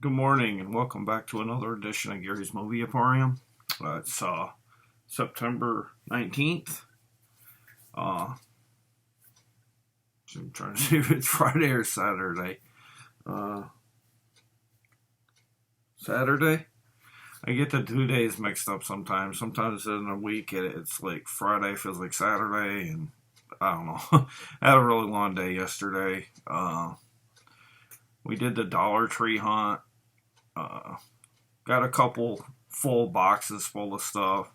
Good morning and welcome back to another edition of Gary's Movie Emporium. It's September 19th. I'm trying to see if it's Friday or Saturday. Saturday? I get the 2 days mixed up sometimes. Sometimes in a week it's like Friday feels like Saturday, and I don't know. I had a really long day yesterday. We did the Dollar Tree hunt. Got a couple full boxes full of stuff.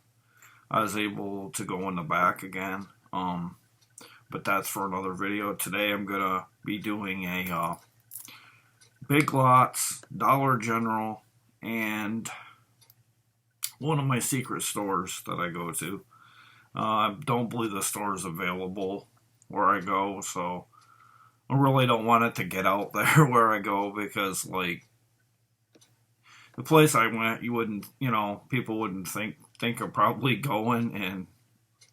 I was able to go in the back again. But that's for another video. Today I'm gonna be doing a Big Lots, Dollar General, and one of my secret stores that I go to. I don't believe the store is available where I go, so I really don't want it to get out there where I go, because like the place I went, you wouldn't, people wouldn't think of probably going, and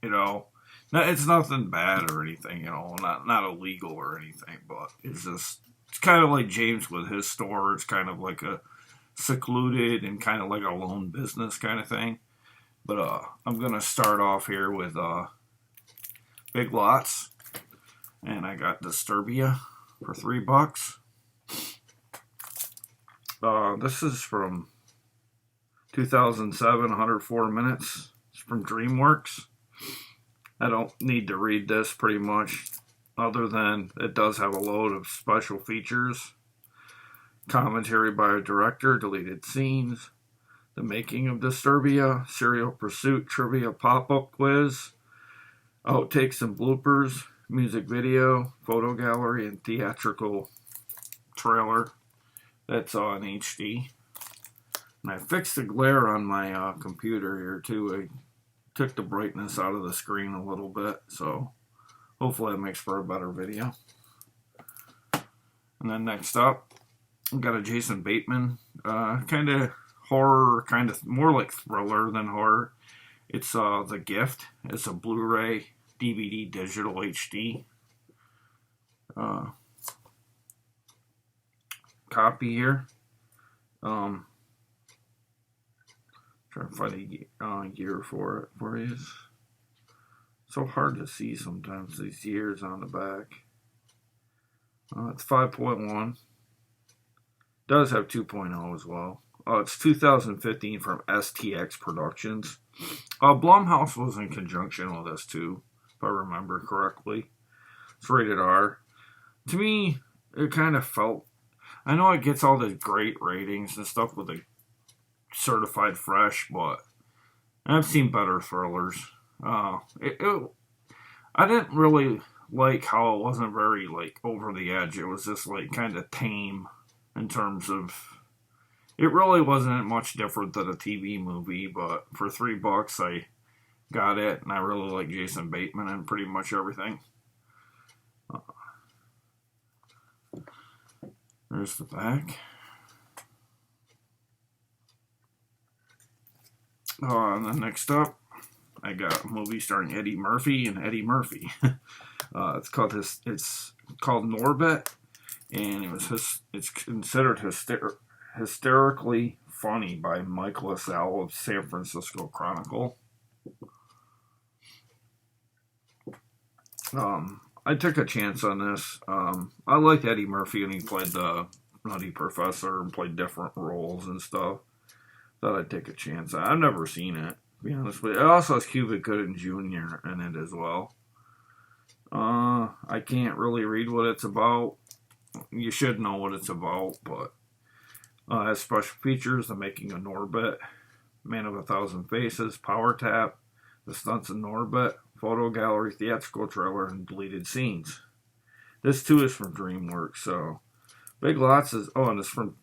it's nothing bad or anything, not illegal or anything, but it's kind of like James with his store. It's kind of like a secluded and kind of like a lone business kind of thing. But I'm gonna start off here with Big Lots, and I got Disturbia for $3. This is from 2007, 104 minutes. It's from DreamWorks. I don't need to read this pretty much, other than it does have a load of special features. Commentary by a director, deleted scenes, the making of Disturbia, Serial Pursuit trivia pop-up quiz, outtakes and bloopers, music video, photo gallery, and theatrical trailer. That's on HD. And I fixed the glare on my computer here too. I took the brightness out of the screen a little bit, so hopefully it makes for a better video. And then next up, I've got a Jason Bateman, kind of horror, kind of more like thriller than horror. It's The Gift. It's a Blu-ray, DVD, digital HD copy here. Trying to find a year for it for you. So hard to see sometimes, these years on the back. It's 5.1. Does have 2.0 as well. It's 2015 from STX Productions. Blumhouse was in conjunction with this too, if I remember correctly. It's rated R. To me, it kind of felt, I know it gets all the great ratings and stuff with the certified fresh, but I've seen better thrillers. I didn't really like how it wasn't very like over the edge. It was just like kind of tame in terms of, it really wasn't much different than a TV movie, but for $3 I got it, and I really like Jason Bateman and pretty much everything. There's the back. And then next up, I got a movie starring Eddie Murphy and Eddie Murphy. It's called Norbe, and it's considered hysterically funny by Mike LaSalle of San Francisco Chronicle. I took a chance on this. I liked Eddie Murphy, and he played the Nutty Professor and played different roles and stuff. Thought I'd take a chance. I've never seen it, to be honest with you. It also has Cuba Gooding Jr. in it as well. I can't really read what it's about. You should know what it's about, but it has special features: the making of Norbe, Man of a Thousand Faces, Power Tap, the stunts of Norbe, photo gallery, theatrical trailer, and deleted scenes. This too is from DreamWorks. So Big Lots is, and it's from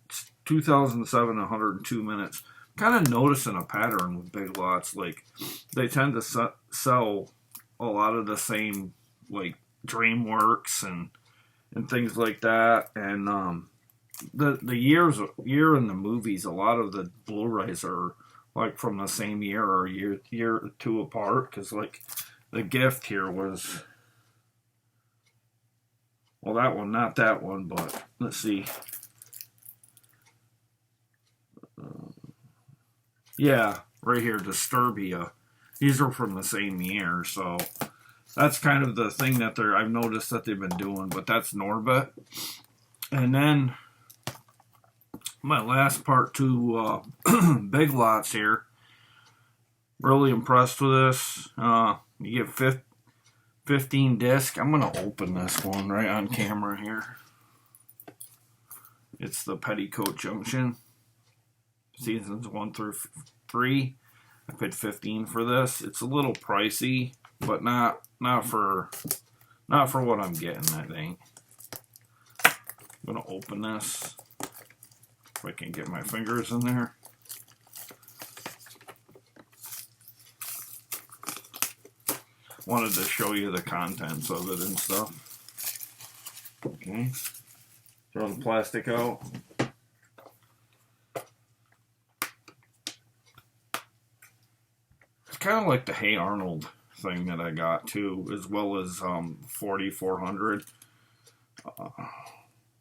2007, 102 minutes. Kind of noticing a pattern with Big Lots. Like, they tend to sell a lot of the same, like, DreamWorks and things like that. And the year in the movies, a lot of the Blu-rays are like from the same year or year or two apart, because like The Gift here was, well, that one, not that one, but let's see. Yeah, right here, Disturbia. These are from the same year, so that's kind of the thing that I've noticed that they've been doing, but that's Norbe. And then my last part two big lots here. Really impressed with this. You get 15 disc. I'm going to open this one right on camera here. It's the Petticoat Junction. Seasons 1 through 3. I paid 15 for this. It's a little pricey, but not for what I'm getting, I think. I'm gonna open this. If I can get my fingers in there. Wanted to show you the contents of it and stuff. Okay. Throw the plastic out. Kind of like the Hey Arnold thing that I got too, as well as 4400.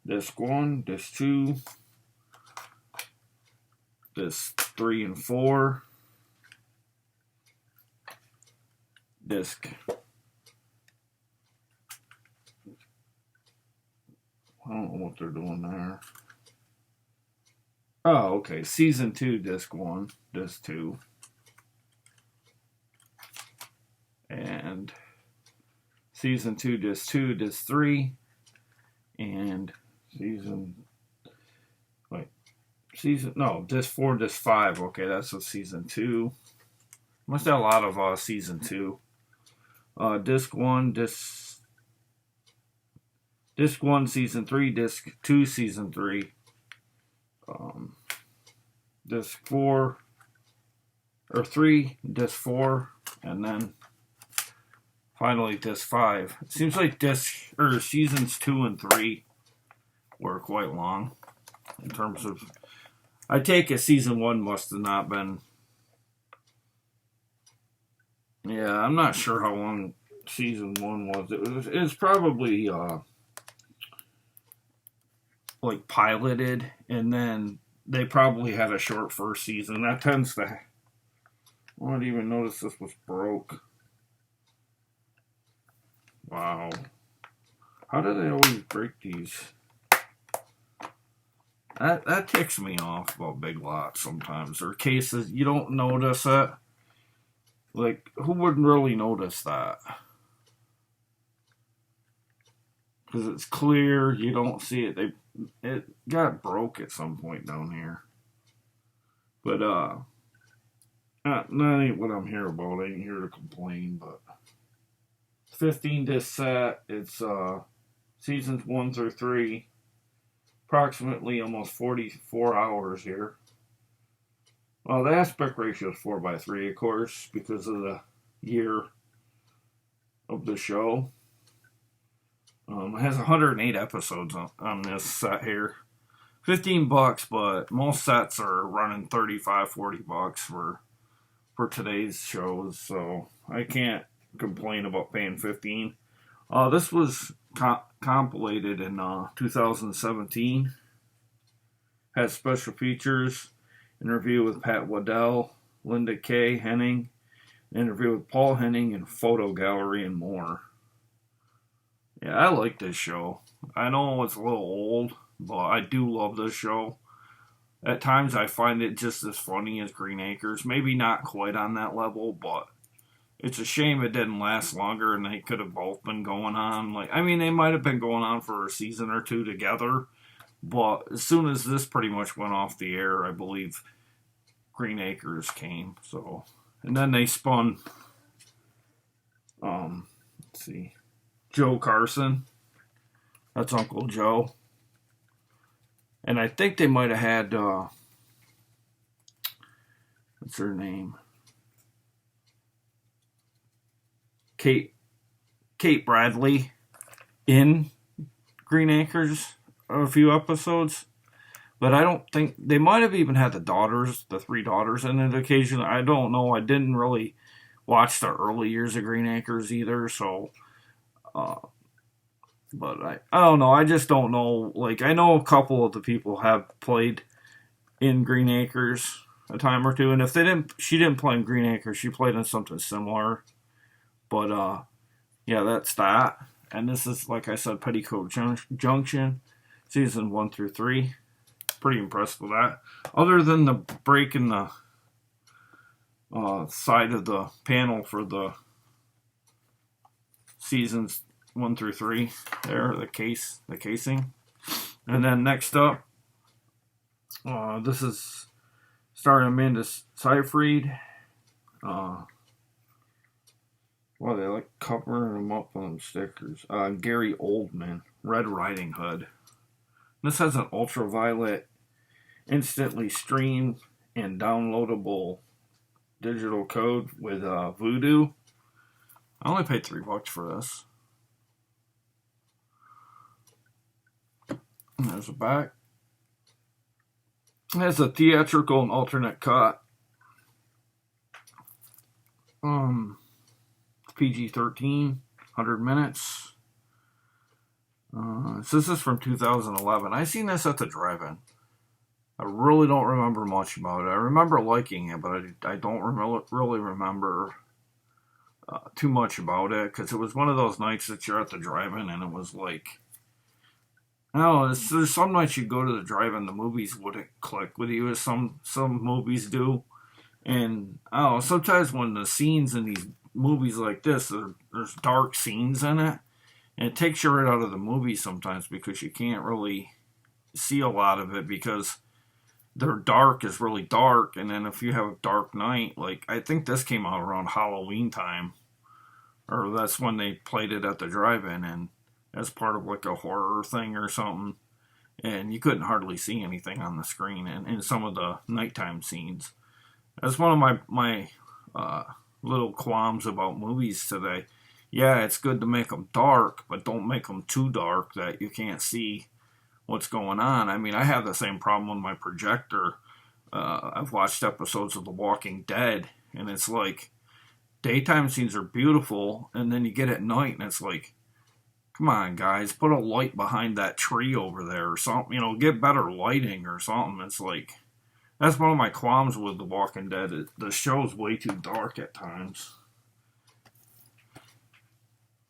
Disc 1, disc 2, disc 3 and 4, disc. I don't know what they're doing there. Oh, okay. Season 2, disc 1, disc 2. And season 2, disc 2, disc 3, and disc 4, disc 5. Okay, that's a season 2. Must have a lot of season 2. Disc 1, disc 1, season 3, disc 2, season 3. Disc 4 or 3, disc 4, and then finally, disc 5. It seems like seasons 2 and 3 were quite long in terms of. I take it season 1 must have not been. Yeah, I'm not sure how long season 1 was. It was probably like piloted, and then they probably had a short first season. That tends to. I didn't even notice this was broke. Wow. How do they always break these? That ticks me off about big lots sometimes. Or cases you don't notice it. Like, who wouldn't really notice that? Because it's clear, you don't see it. It got broke at some point down here. But, that ain't what I'm here about. I ain't here to complain, but 15 disc set. It's seasons 1 through 3. Approximately almost 44 hours here. Well, the aspect ratio is 4:3, of course, because of the year of the show. It has 108 episodes on this set here. $15, but most sets are running $35-$40 for today's shows, so I can't complain about paying 15. This was compilated in 2017. Has special features, interview with Pat Waddell, Linda K. Henning, interview with Paul Henning, and photo gallery and more. Yeah, I like this show. I know it's a little old, but I do love this show. At times I find it just as funny as Green Acres. Maybe not quite on that level, but it's a shame it didn't last longer and they could have both been going on. They might have been going on for a season or two together, but as soon as this pretty much went off the air, I believe Green Acres came. So, and then they spun, let's see, Joe Carson. That's Uncle Joe. And I think they might have had, what's her name? Kate Bradley in Green Acres a few episodes. But I don't think, they might have even had the 3 daughters in it occasionally. I don't know. I didn't really watch the early years of Green Acres either, so, but I don't know. I just don't know. I know a couple of the people have played in Green Acres. a time or two. And if she didn't play in Green Acres, she played in something similar. But yeah, that's that. And this is, like I said, Petticoat Junction, season 1 through 3. Pretty impressed with that. Other than the break in the side of the panel for the seasons 1 through 3, there, the casing. And then next up, this is starring Amanda Seyfried. Well, they like covering them up on stickers. Gary Oldman, Red Riding Hood. This has an ultraviolet, instantly streamed and downloadable digital code with Voodoo. I only paid $3 for this. And there's a back. It has a theatrical and alternate cut. PG-13, 100 minutes. So this is from 2011. I seen this at the drive-in. I really don't remember much about it. I remember liking it, but I don't really remember too much about it, because it was one of those nights that you're at the drive-in and it was like, I don't know, there's some nights you go to the drive-in, the movies wouldn't click with you as some movies do. And I don't know, sometimes when the scenes in these movies like this, there's dark scenes in it, and it takes you right out of the movie sometimes, because you can't really see a lot of it, because their dark is really dark. And then if you have a dark night, like I think this came out around Halloween time, or that's when they played it at the drive-in, and as part of like a horror thing or something, and you couldn't hardly see anything on the screen in some of the nighttime scenes. That's one of my little qualms about movies today. Yeah, it's good to make them dark, but don't make them too dark that you can't see what's going on. I mean, I have the same problem with my projector. I've watched episodes of The Walking Dead, and it's like, daytime scenes are beautiful, and then you get at night, and it's like, come on, guys, put a light behind that tree over there or something. You know, get better lighting or something. It's like, that's one of my qualms with The Walking Dead. The show's way too dark at times.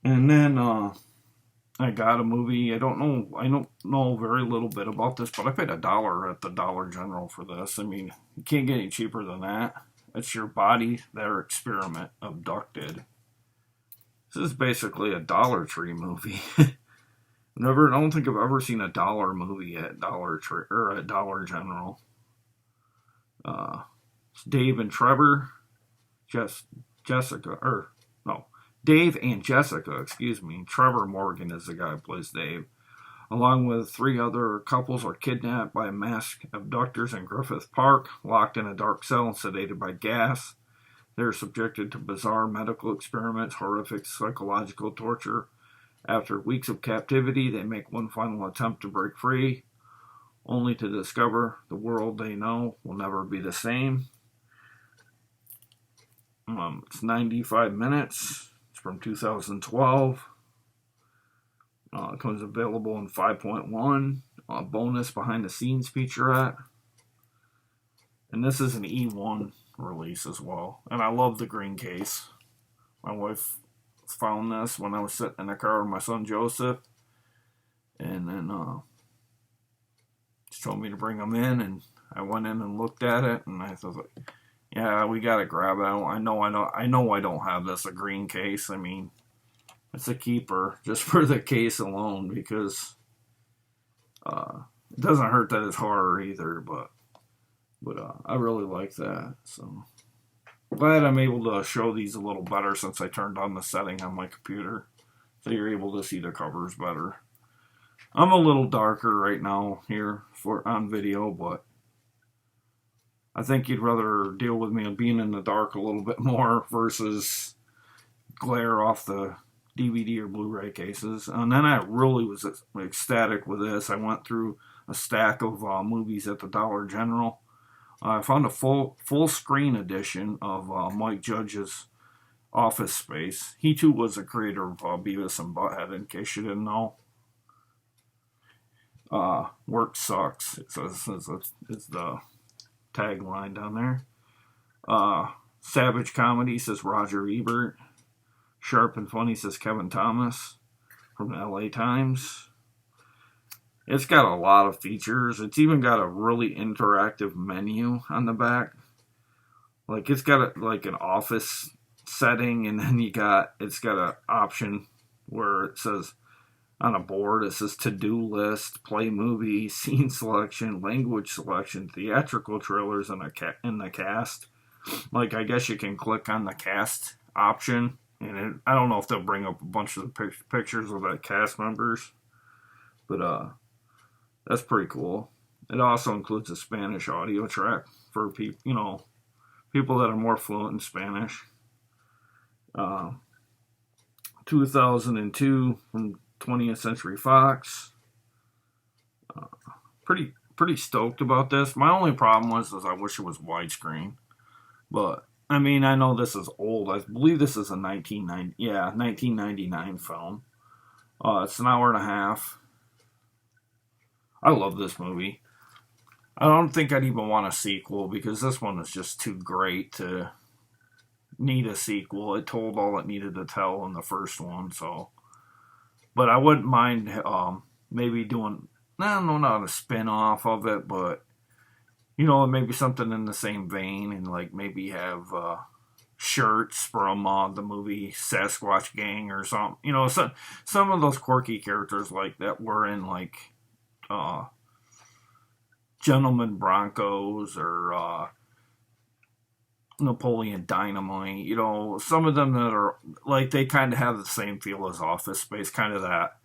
And then I got a movie. I don't know very little bit about this, but I paid $1 at the Dollar General for this. I mean, you can't get any cheaper than that. It's Your Body, Their Experiment, Abducted. This is basically a Dollar Tree movie. I don't think I've ever seen a dollar movie at Dollar Tree or at Dollar General. It's Dave and Trevor, Dave and Jessica, excuse me. Trevor Morgan is the guy who plays Dave. Along with 3 other couples are kidnapped by masked abductors in Griffith Park, locked in a dark cell and sedated by gas. They're subjected to bizarre medical experiments, horrific psychological torture. After weeks of captivity, they make one final attempt to break free, only to discover the world they know will never be the same. It's 95 minutes. It's from 2012. It comes available in 5.1. Bonus behind the scenes featurette. And this is an E1 release as well. And I love the green case. My wife found this when I was sitting in the car with my son Joseph. And then she told me to bring them in, and I went in and looked at it, and I thought, yeah, we gotta grab it. I know I don't have this, a green case. I mean, it's a keeper just for the case alone, because it doesn't hurt that it's horror either, but I really like that. So glad I'm able to show these a little better since I turned on the setting on my computer, so you're able to see the covers better. I'm a little darker right now here on video, but I think you'd rather deal with me being in the dark a little bit more versus glare off the DVD or Blu-ray cases. And then I really was ecstatic with this. I went through a stack of movies at the Dollar General. I found a full screen edition of Mike Judge's Office Space. He too was a creator of Beavis and Butthead, in case you didn't know. Work Sucks. It's the tagline down there. Savage Comedy says Roger Ebert. Sharp and Funny says Kevin Thomas from the LA Times. It's got a lot of features. It's even got a really interactive menu on the back. Like, it's got like an office setting, and then it's got an option where it says on a board, it says to-do list, play movie, scene selection, language selection, theatrical trailers, and the cast. Like, I guess you can click on the cast option, and I don't know if they'll bring up a bunch of the pictures of the cast members, but that's pretty cool. It also includes a Spanish audio track for people that are more fluent in Spanish. 2002 from 20th Century Fox. Pretty stoked about this. My only problem is I wish it was widescreen. But, I mean, I know this is old. I believe this is a 1999 film. It's an hour and a half. I love this movie. I don't think I'd even want a sequel because this one is just too great to need a sequel. It told all it needed to tell in the first one, so. But I wouldn't mind maybe doing, not a spin-off of it, but, maybe something in the same vein, and like maybe have shirts from the movie Sasquatch Gang or something. Some of those quirky characters like that were in like Gentleman Broncos or Napoleon Dynamite. Some of them that are like, they kind of have the same feel as Office Space, kind of that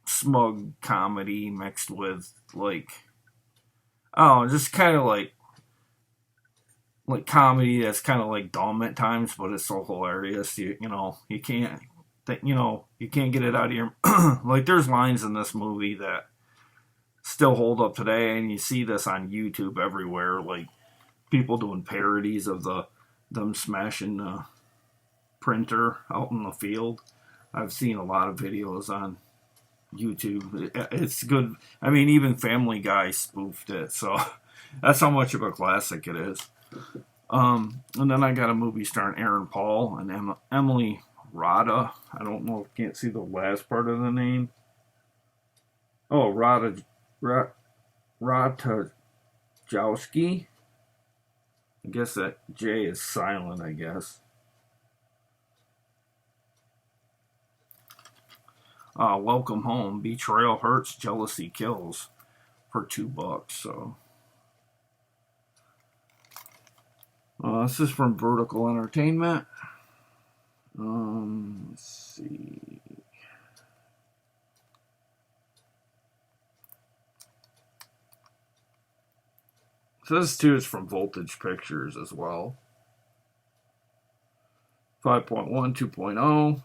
smug comedy mixed with like, just kind of like comedy that's kind of like dumb at times, but it's so hilarious. You can't get it out of your like, there's lines in this movie that still hold up today, and you see this on YouTube everywhere, like people doing parodies of them smashing the printer out in the field. I've seen a lot of videos on YouTube. It's good. I mean, even Family Guy spoofed it, so that's how much of a classic it is. And then I got a movie starring Aaron Paul and Emily Rada. I don't know, can't see the last part of the name. Oh, Ratajkowski. I guess that J is silent, I guess. Welcome Home. Betrayal Hurts, Jealousy Kills for $2. So this is from Vertical Entertainment. Let's see. So this too is from Voltage Pictures as well. 5.1, 2.0.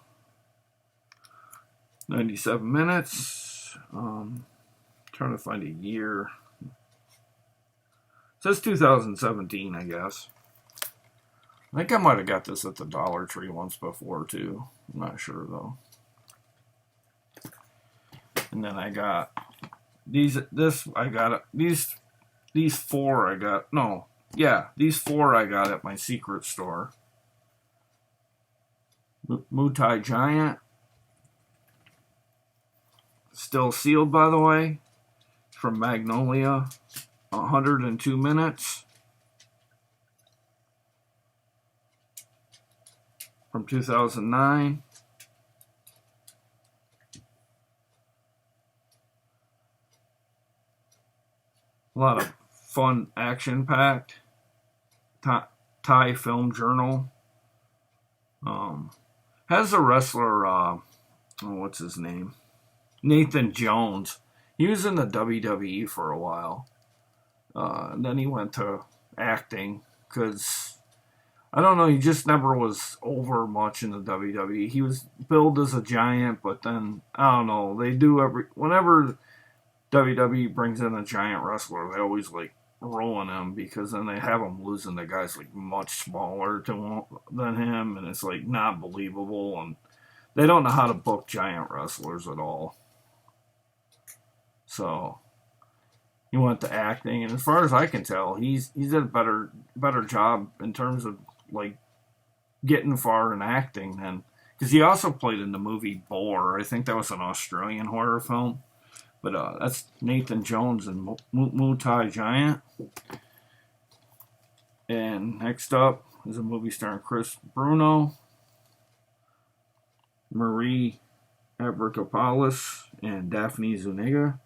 97 minutes. Trying to find a year. It says 2017, I guess. I think I might have got this at the Dollar Tree once before too. I'm not sure though. And then I got these four I got. No, yeah, these four I got at my secret store. Multigiant. Still sealed, by the way. From Magnolia. 102 minutes. From 2009. A lot of fun, action-packed. Thai Film Journal. Has a wrestler, what's his name? Nathan Jones. He was in the WWE for a while. And then he went to acting because, I don't know, he just never was over much in the WWE. He was billed as a giant, but then, I don't know, they do whenever WWE brings in a giant wrestler, they always like ruin him because then they have him losing to guys like much smaller than him, and it's like not believable, and they don't know how to book giant wrestlers at all. So he went to acting, and as far as I can tell, he's did a better job in terms of like getting far in acting than, because he also played in the movie Boar. I think that was an Australian horror film, but that's Nathan Jones and Multigiant. And next up is a movie starring Chris Bruno, Marie Abrikopoulos, and Daphne Zuniga,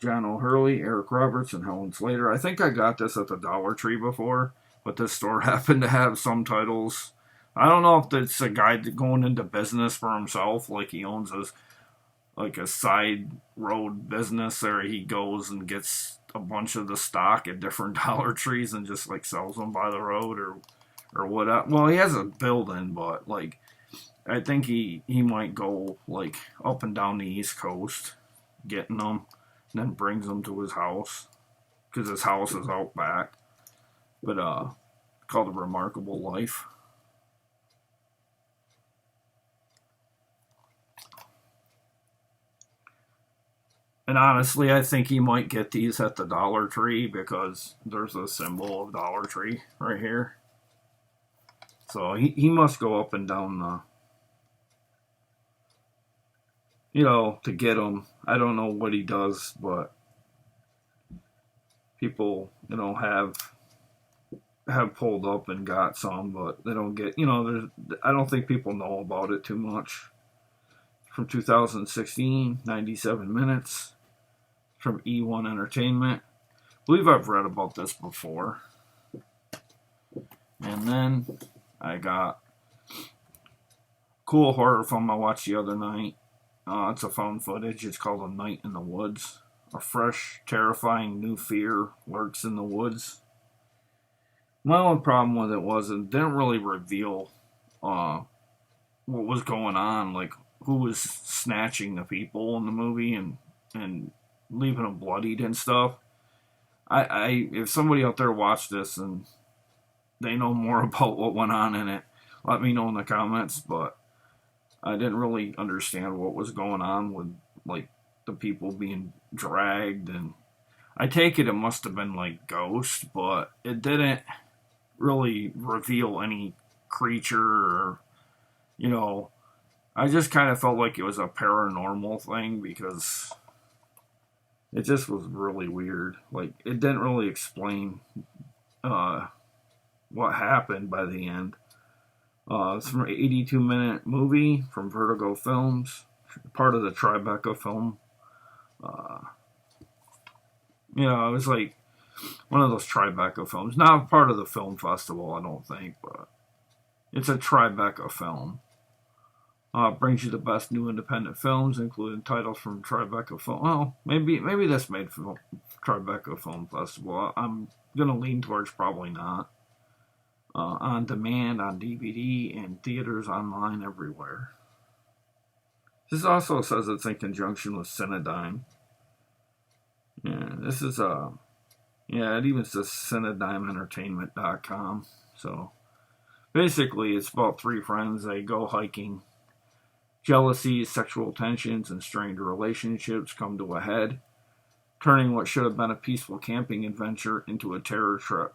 John O'Hurley, Eric Roberts, and Helen Slater. I think I got this at the Dollar Tree before, but this store happened to have some titles. I don't know if it's a guy going into business for himself, like he owns a side road business there. He goes and gets a bunch of the stock at different Dollar Trees and just like sells them by the road or whatever. Well, he has a building, but like I think he might go like up and down the East Coast getting them, and then brings them to his house because his house is out back. But called A Remarkable Life. And honestly, I think he might get these at the Dollar Tree because there's a symbol of Dollar Tree right here. So he must go up and down to get them. I don't know what he does, but people, have pulled up and got some, but they don't get, I don't think people know about it too much. From 2016, 97 minutes. From E1 Entertainment. I believe I've read about this before. And then I got a cool horror film I watched the other night. It's a found footage. It's called A Night in the Woods. A fresh, terrifying new fear lurks in the woods. My only problem with it was it didn't really reveal what was going on, like who was snatching the people in the movie and leaving them bloodied and stuff. If somebody out there watched this and they know more about what went on in it, let me know in the comments. But I didn't really understand what was going on with like the people being dragged, and I take it must have been like ghosts, but it didn't really reveal any creature or, I just kind of felt like it was a paranormal thing because it just was really weird. Like, it didn't really explain what happened by the end. It's an 82-minute movie from Vertigo Films, part of the Tribeca film. It was like one of those Tribeca films. Not part of the film festival, I don't think, but it's a Tribeca film. Brings you the best new independent films, including titles from Tribeca Film. Well, maybe this made for Tribeca Film Festival. I'm gonna lean towards probably not. On demand, on DVD, and theaters online everywhere. This also says it's in conjunction with Cinedigm. Yeah, this is it even says CinedigmEntertainment.com. So basically, it's about three friends. They go hiking. Jealousy, sexual tensions, and strained relationships come to a head, turning what should have been a peaceful camping adventure into a terror trip.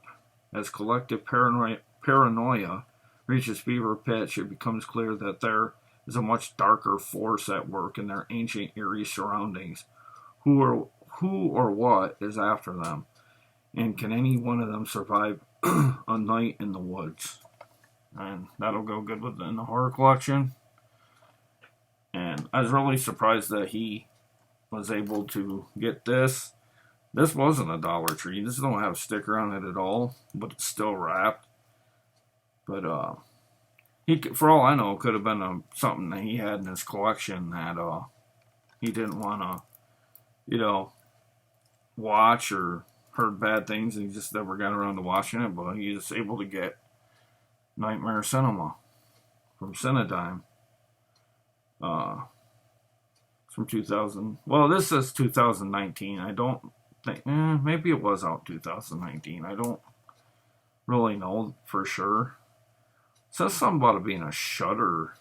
As collective paranoia reaches fever pitch, it becomes clear that there is a much darker force at work in their ancient, eerie surroundings. Who or what is after them? And can any one of them survive a night in the woods? And that'll go good within the horror collection. And I was really surprised that he was able to get this. This wasn't a Dollar Tree. This don't have a sticker on it at all, but it's still wrapped. But for all I know, it could have been something that he had in his collection that he didn't want to, watch or heard bad things, and he just never got around to watching it. But he was able to get Nightmare Cinema from Cinedigm. It's from 2000. Well, this says 2019. I don't think. Maybe it was out 2019. I don't really know for sure. It says something about it being a Shudder,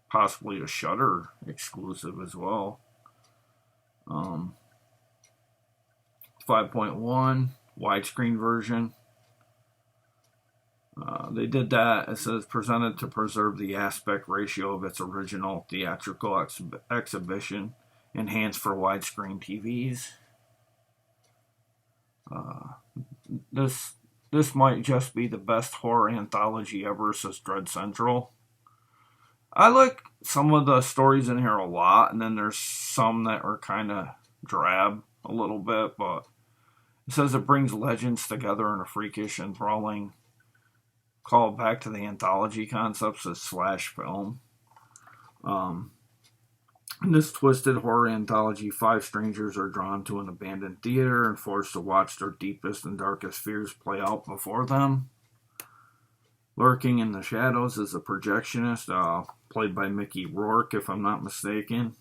possibly a Shudder exclusive as well. 5.1 widescreen version. They did that. It says presented to preserve the aspect ratio of its original theatrical exhibition, enhanced for widescreen TVs. This might just be the best horror anthology ever, says Dread Central. I like some of the stories in here a lot, and then there's some that are kind of drab a little bit, but it says it brings legends together in a freakish, enthralling call back to the anthology concepts of slash film. In this twisted horror anthology, 5 strangers are drawn to an abandoned theater and forced to watch their deepest and darkest fears play out before them. Lurking in the shadows is a projectionist, played by Mickey Rourke, if I'm not mistaken.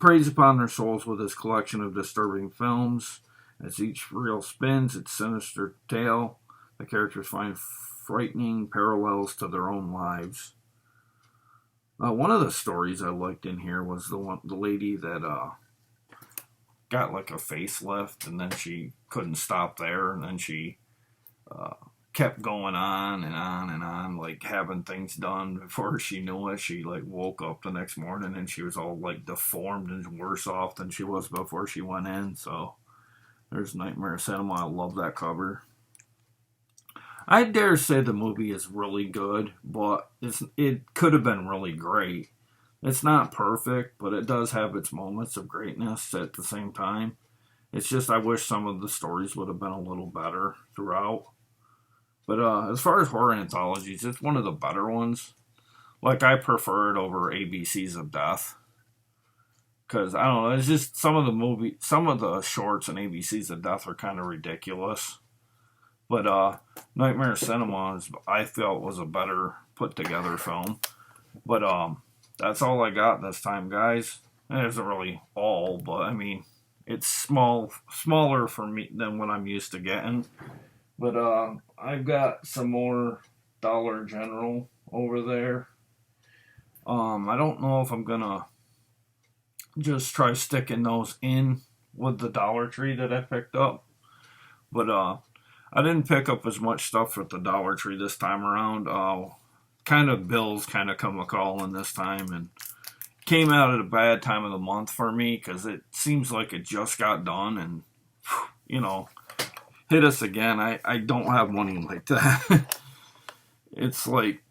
Preys upon their souls with his collection of disturbing films. As each reel spins its sinister tale, the characters find frightening parallels to their own lives. One of the stories I liked in here was the lady that got like a facelift, and then she couldn't stop there, and then she kept going on and on and on, like having things done. Before she knew it, she like woke up the next morning and she was all like deformed and worse off than she was before she went in. So there's Nightmare Cinema. I love that cover. I dare say the movie is really good, but it could have been really great. It's not perfect, but it does have its moments of greatness at the same time. It's just I wish some of the stories would have been a little better throughout. But as far as horror anthologies, it's one of the better ones. Like, I prefer it over ABCs of Death. Because, I don't know, it's just some of the shorts in ABCs of Death are kind of ridiculous. But Nightmare Cinema, I felt, was a better put-together film. But that's all I got this time, guys. It isn't really all, but, I mean, it's smaller for me than what I'm used to getting. But I've got some more Dollar General over there. I don't know if I'm going to just try sticking those in with the Dollar Tree that I picked up. But I didn't pick up as much stuff at the Dollar Tree this time around. Bills kind of come a-calling this time, and came out at a bad time of the month for me because it seems like it just got done and, hit us again. I don't have money like that. It's like,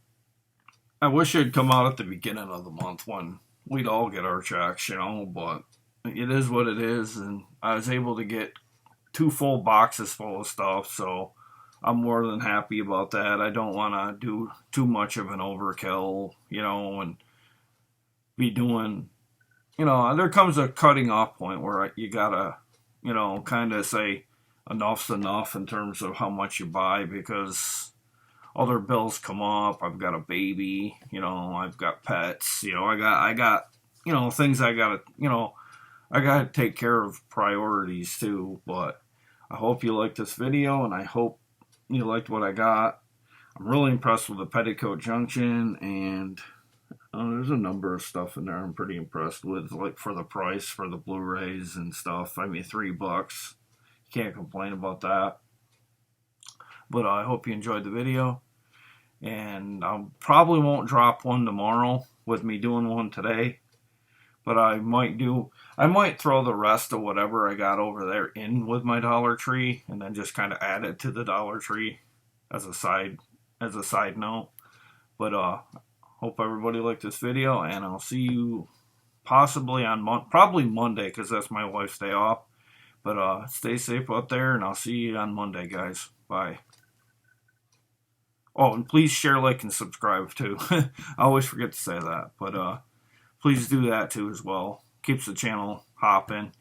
I wish it'd come out at the beginning of the month when we'd all get our checks, but it is what it is, and I was able to get 2 full boxes full of stuff, so I'm more than happy about that. I don't want to do too much of an overkill, and be doing, there comes a cutting off point where you gotta, kind of say enough's enough in terms of how much you buy, because other bills come up. I've got a baby, I've got pets, I got, things I gotta take care of, priorities too. But I hope you liked this video, and I hope you liked what I got. I'm really impressed with the Petticoat Junction, and there's a number of stuff in there I'm pretty impressed with, like for the price, for the Blu-rays and stuff. I mean, $3. Can't complain about that. But I hope you enjoyed the video, and I probably won't drop one tomorrow with me doing one today, but I might throw the rest of whatever I got over there in with my Dollar Tree, and then just kind of add it to the Dollar Tree as a side note. But hope everybody liked this video, and I'll see you possibly on probably Monday, because that's my wife's day off. But stay safe out there, and I'll see you on Monday, guys. Bye. Oh, and please share, like, and subscribe, too. I always forget to say that. But please do that, too, as well. Keeps the channel hopping,